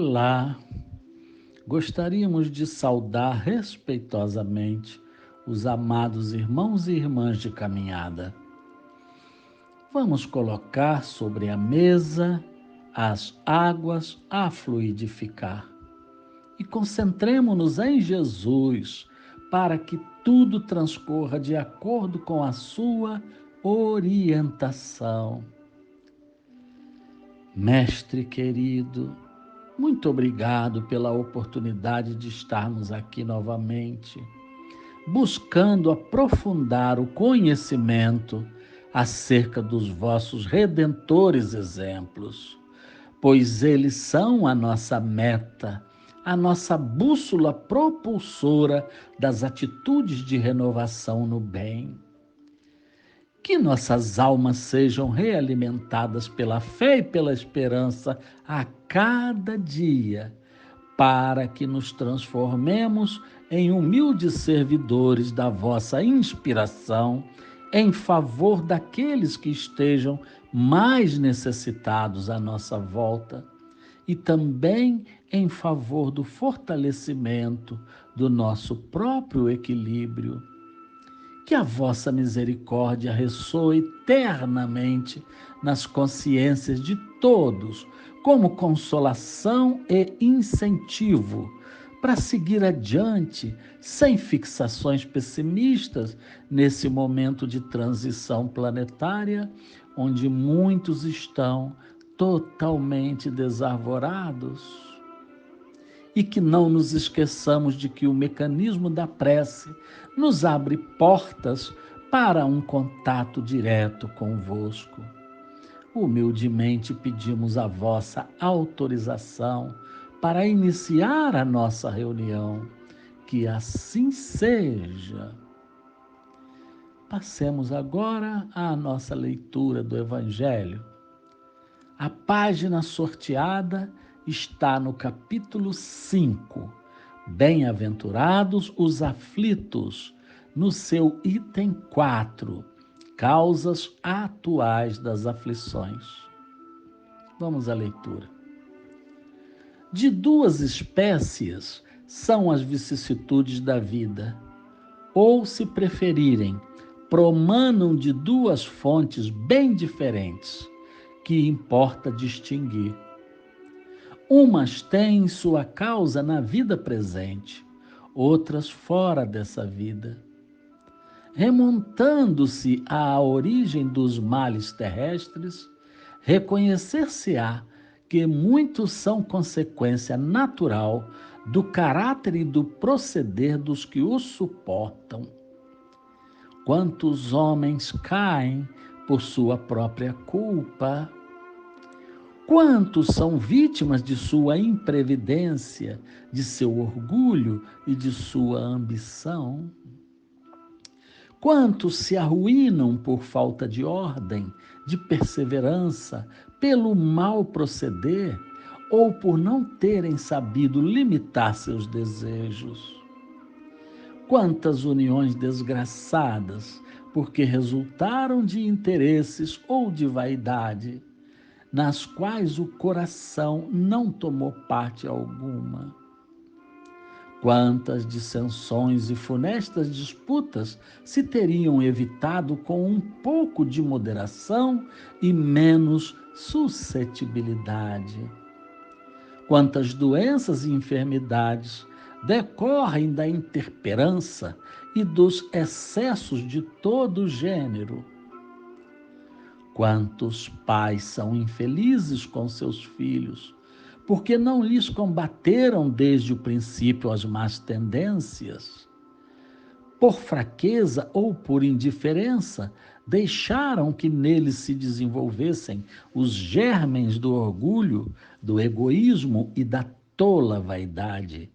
Olá, gostaríamos de saudar respeitosamente os amados irmãos e irmãs de caminhada. Vamos colocar sobre a mesa as águas a fluidificar e concentremo-nos em Jesus para que tudo transcorra de acordo com a sua orientação. Mestre querido, muito obrigado pela oportunidade de estarmos aqui novamente, buscando aprofundar o conhecimento acerca dos vossos redentores exemplos, pois eles são a nossa meta, a nossa bússola propulsora das atitudes de renovação no bem. Que nossas almas sejam realimentadas pela fé e pela esperança a cada dia, para que nos transformemos em humildes servidores da vossa inspiração, em favor daqueles que estejam mais necessitados à nossa volta, e também em favor do fortalecimento do nosso próprio equilíbrio. Que a vossa misericórdia ressoe eternamente nas consciências de todos, como consolação e incentivo para seguir adiante, sem fixações pessimistas, nesse momento de transição planetária, onde muitos estão totalmente desarvorados. E que não nos esqueçamos de que o mecanismo da prece nos abre portas para um contato direto convosco. Humildemente pedimos a vossa autorização para iniciar a nossa reunião. Que assim seja. Passemos agora à nossa leitura do Evangelho. A página sorteada está no capítulo 5. Bem-aventurados os aflitos, no seu item 4, causas atuais das aflições. Vamos à leitura. De duas espécies são as vicissitudes da vida, ou, se preferirem, promanam de duas fontes bem diferentes, que importa distinguir. Umas têm sua causa na vida presente, outras fora dessa vida. Remontando-se à origem dos males terrestres, reconhecer-se-á que muitos são consequência natural do caráter e do proceder dos que os suportam. Quantos homens caem por sua própria culpa? Quantos são vítimas de sua imprevidência, de seu orgulho e de sua ambição? Quantos se arruinam por falta de ordem, de perseverança, pelo mal proceder ou por não terem sabido limitar seus desejos? Quantas uniões desgraçadas, porque resultaram de interesses ou de vaidade, nas quais o coração não tomou parte alguma. Quantas dissensões e funestas disputas se teriam evitado com um pouco de moderação e menos suscetibilidade. Quantas doenças e enfermidades decorrem da intemperança e dos excessos de todo gênero. Quantos pais são infelizes com seus filhos, porque não lhes combateram desde o princípio as más tendências? Por fraqueza ou por indiferença, deixaram que neles se desenvolvessem os germens do orgulho, do egoísmo e da tola vaidade,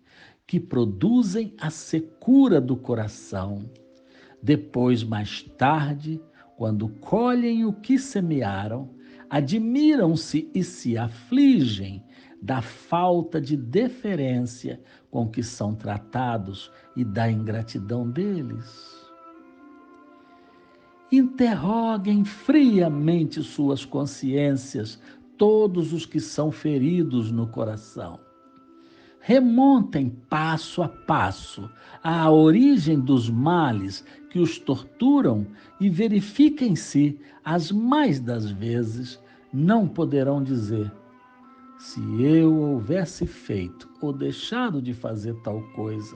que produzem a secura do coração. Depois, mais tarde, quando colhem o que semearam, admiram-se e se afligem da falta de deferência com que são tratados e da ingratidão deles. Interroguem friamente suas consciências, todos os que são feridos no coração. remontem passo a passo à origem dos males que os torturam e verifiquem se, as mais das vezes, não poderão dizer: se eu houvesse feito ou deixado de fazer tal coisa,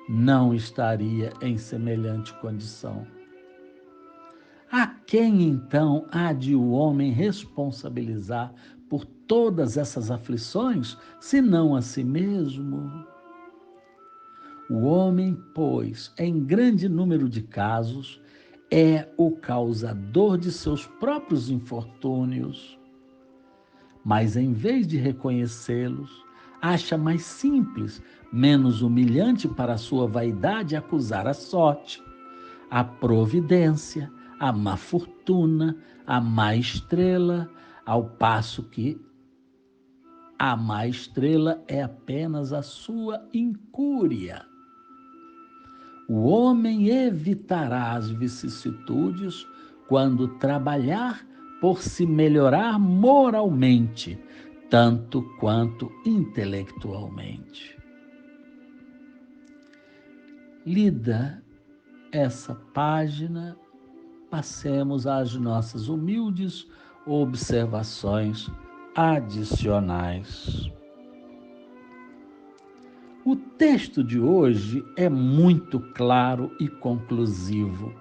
não estaria em semelhante condição. A quem então há de o homem responsabilizar por todas essas aflições, senão a si mesmo? O homem, pois, em grande número de casos, é o causador de seus próprios infortúnios, mas em vez de reconhecê-los, acha mais simples, menos humilhante para a sua vaidade acusar a sorte, a providência, a má fortuna, a má estrela, ao passo que a má estrela é apenas a sua incúria. O homem evitará as vicissitudes quando trabalhar por se melhorar moralmente, tanto quanto intelectualmente. Lida essa página, passemos às nossas humildes observações adicionais. O texto de hoje é muito claro e conclusivo.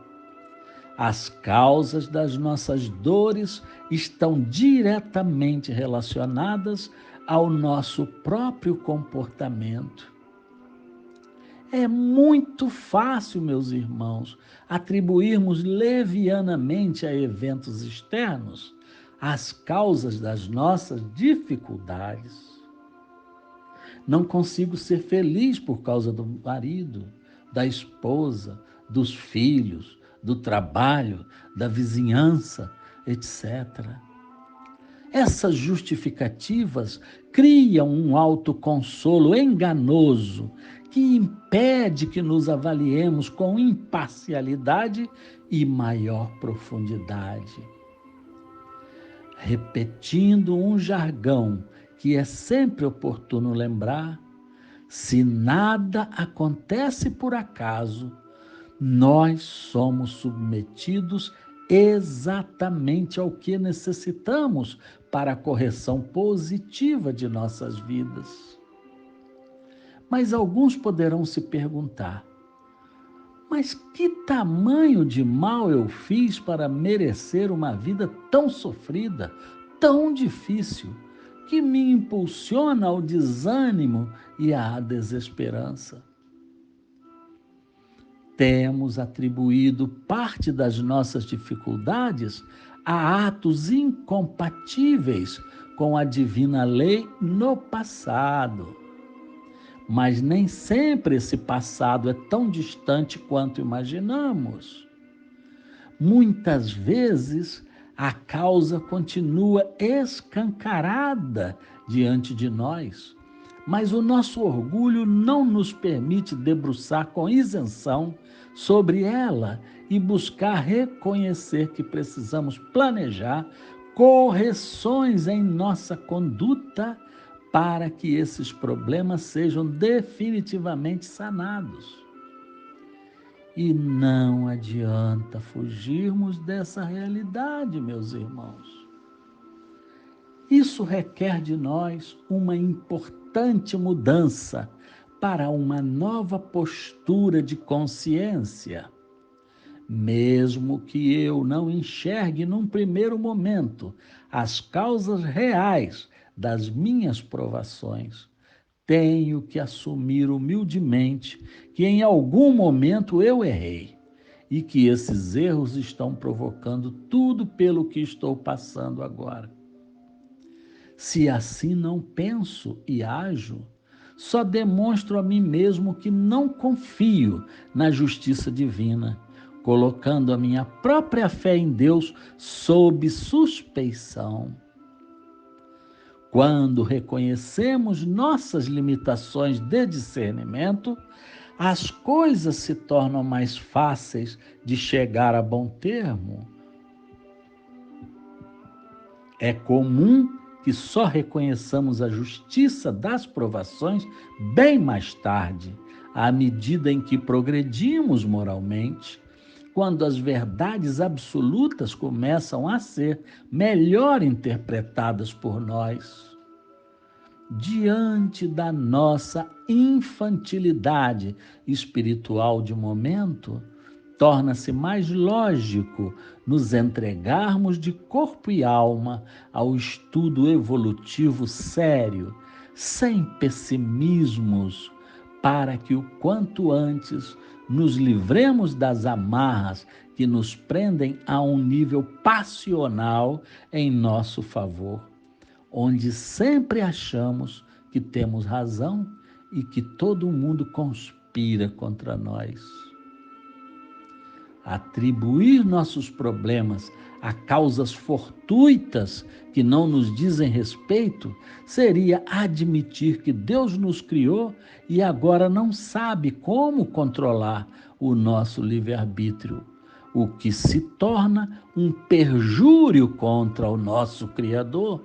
As causas das nossas dores estão diretamente relacionadas ao nosso próprio comportamento. É muito fácil, meus irmãos, atribuirmos levianamente a eventos externos as causas das nossas dificuldades. Não consigo ser feliz por causa do marido, da esposa, dos filhos, do trabalho, da vizinhança, etc. Essas justificativas criam um autoconsolo enganoso que impede que nos avaliemos com imparcialidade e maior profundidade. Repetindo um jargão que é sempre oportuno lembrar, se nada acontece por acaso, nós somos submetidos exatamente ao que necessitamos para a correção positiva de nossas vidas. Mas alguns poderão se perguntar: mas que tamanho de mal eu fiz para merecer uma vida tão sofrida, tão difícil, que me impulsiona ao desânimo e à desesperança? Temos atribuído parte das nossas dificuldades a atos incompatíveis com a divina lei no passado. Mas nem sempre esse passado é tão distante quanto imaginamos. Muitas vezes a causa continua escancarada diante de nós, mas o nosso orgulho não nos permite debruçar com isenção sobre ela e buscar reconhecer que precisamos planejar correções em nossa conduta para que esses problemas sejam definitivamente sanados. E não adianta fugirmos dessa realidade, meus irmãos. Isso requer de nós uma importante mudança para uma nova postura de consciência. Mesmo que eu não enxergue num primeiro momento as causas reais das minhas provações, tenho que assumir humildemente que em algum momento eu errei e que esses erros estão provocando tudo pelo que estou passando agora. Se assim não penso e ajo, só demonstro a mim mesmo que não confio na justiça divina, colocando a minha própria fé em Deus sob suspeição. Quando reconhecemos nossas limitações de discernimento, as coisas se tornam mais fáceis de chegar a bom termo. É comum que só reconheçamos a justiça das provações bem mais tarde, à medida em que progredimos moralmente, quando as verdades absolutas começam a ser melhor interpretadas por nós. Diante da nossa infantilidade espiritual de momento, torna-se mais lógico nos entregarmos de corpo e alma ao estudo evolutivo sério, sem pessimismos, para que o quanto antes nos livremos das amarras que nos prendem a um nível passional em nosso favor, onde sempre achamos que temos razão e que todo mundo conspira contra nós. Atribuir nossos problemas a causas fortuitas que não nos dizem respeito seria admitir que Deus nos criou e agora não sabe como controlar o nosso livre-arbítrio, o que se torna um perjúrio contra o nosso Criador.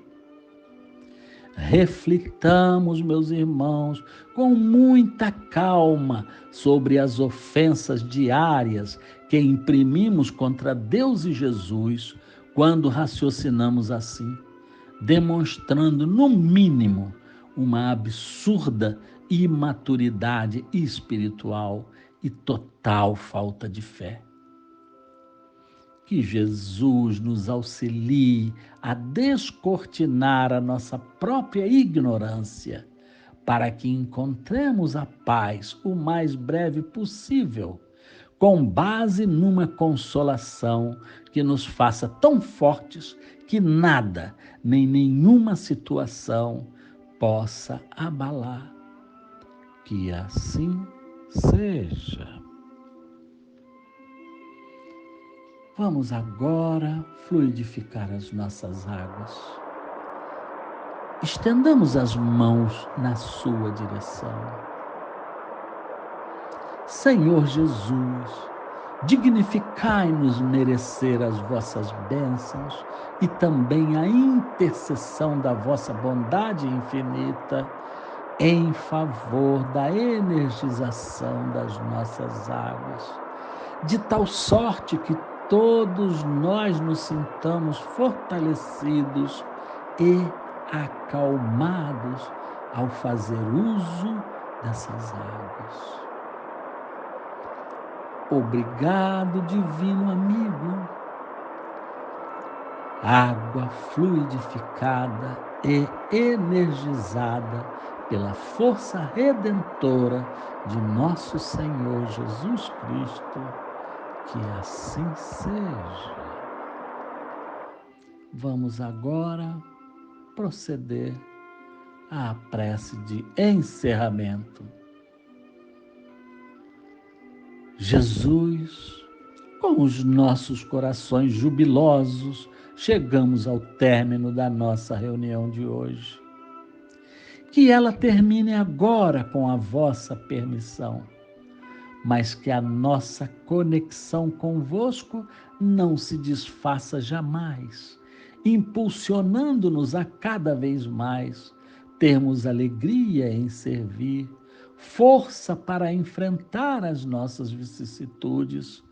Reflitamos, meus irmãos, com muita calma sobre as ofensas diárias que imprimimos contra Deus e Jesus quando raciocinamos assim, demonstrando, no mínimo, uma absurda imaturidade espiritual e total falta de fé. Que Jesus nos auxilie a descortinar a nossa própria ignorância, para que encontremos a paz o mais breve possível, com base numa consolação que nos faça tão fortes que nada, nem nenhuma situação possa abalar. Que assim seja. Vamos agora fluidificar as nossas águas. Estendamos as mãos na sua direção. Senhor Jesus, dignificai-nos merecer as vossas bênçãos e também a intercessão da vossa bondade infinita em favor da energização das nossas águas, de tal sorte que todos nós nos sintamos fortalecidos e acalmados ao fazer uso dessas águas. Obrigado, divino amigo. Água fluidificada e energizada pela força redentora de nosso Senhor Jesus Cristo. Que assim seja. Vamos agora proceder à prece de encerramento. Jesus, com os nossos corações jubilosos, chegamos ao término da nossa reunião de hoje. Que ela termine agora com a vossa permissão, mas que a nossa conexão convosco não se desfaça jamais, impulsionando-nos a cada vez mais termos alegria em servir, força para enfrentar as nossas vicissitudes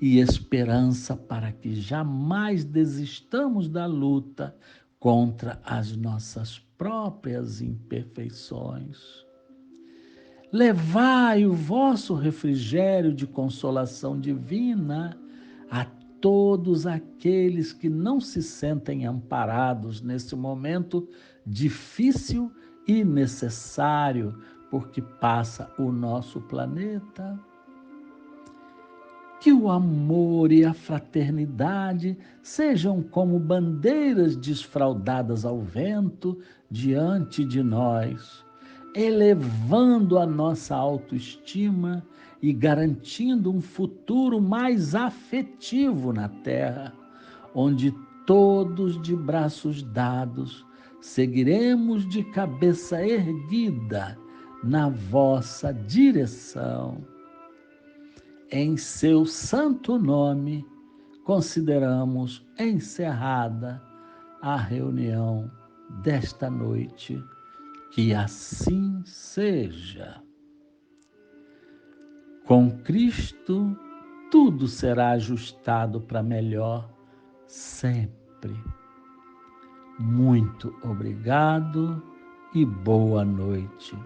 e esperança para que jamais desistamos da luta contra as nossas próprias imperfeições. Levai o vosso refrigério de consolação divina a todos aqueles que não se sentem amparados nesse momento difícil e necessário por que passa o nosso planeta. Que o amor e a fraternidade sejam como bandeiras desfraldadas ao vento diante de nós, elevando a nossa autoestima e garantindo um futuro mais afetivo na Terra, onde todos de braços dados seguiremos de cabeça erguida na vossa direção. Em seu santo nome, consideramos encerrada a reunião desta noite. Que assim seja. Com Cristo, tudo será ajustado para melhor sempre. Muito obrigado e boa noite.